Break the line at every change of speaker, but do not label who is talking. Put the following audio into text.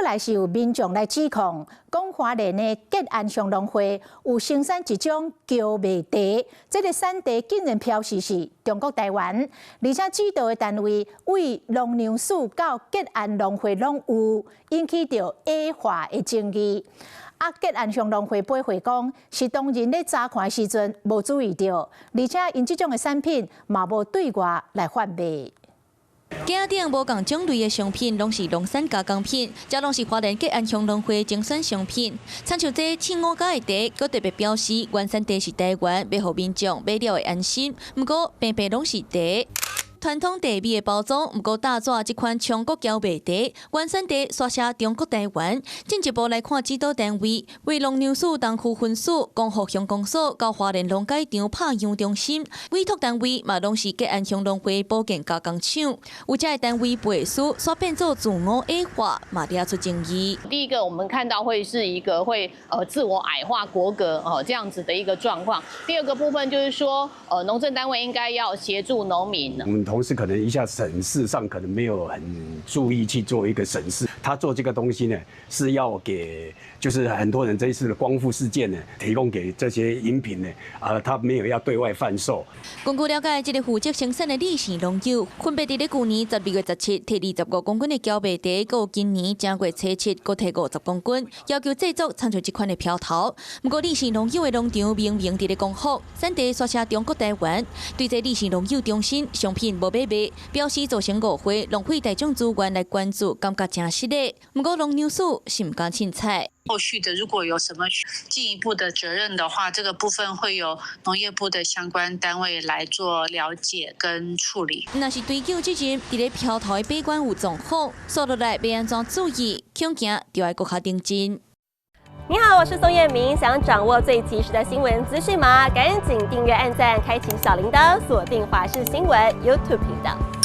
來是有民眾來指控，講花蓮的吉安鄉農會有生產一種叫賣茶，這個產地竟然標示是中國台灣，而且指導的單位為農糧署到吉安農會攏有，引起着矮化的爭議。吉安鄉農會背回講，是當人咧查看的時陣無注意到，而且因這種的產品嘛無對外來販賣。
架頂無共種類的商品，攏是農產加工品，這攏是花蓮吉安鄉農會精選商品。親像這青烏甲的茶，佮特別標示原產地是台灣，要互民眾買了會安心。不過平平攏是茶。傳統茶味的包裝，不過大紙這款中國叫賣茶，原產地刷寫中國台灣。進一步來看指導單位，為農糧署東區分署、光復鄉公所、到花蓮農改場拍樣中心，委託單位嘛攏是吉安鄉農會保健加工廠。有這個單位背書，煞變做自我矮化，嘛惹出爭議。
第一個，我們看到會是一個會自我矮化國格這樣子的一個狀況。第二個部分就是說，農政單位應該要協助農民。
同事可能一下審視上可能沒有很注意去做一個審視，他做這個東西呢是要給就是很多人這一次的光復事件呢提供給這些飲品呢，他沒有要對外販售。
根據了解，這個負責生產的李姓農友，分別在去年12月17提25公斤的叫賣茶，還有今年正月初7佫提50公斤，要求製作產出這款的飄頭。不過李姓農友的農場明明佇咧公布產地刷寫中國台灣，對這李姓農友中心商品無買賣，表示造成誤會，浪費大眾資源來關注，感覺真失禮。不過農糧署是唔敢凊彩。
後續的如果有什麼進一步的責任的話，這個部分會由農業部的相關單位來做了解跟處理。
那是追究責任，佇咧飄頭的閉關有狀況，所落來要安怎注意，恐驚就要閣較認真。
你好，我是宋燕明，想掌握最及時的新聞資訊嗎？趕緊訂閱、按讚、開啟小鈴鐺，鎖定華視新聞 YouTube 頻道。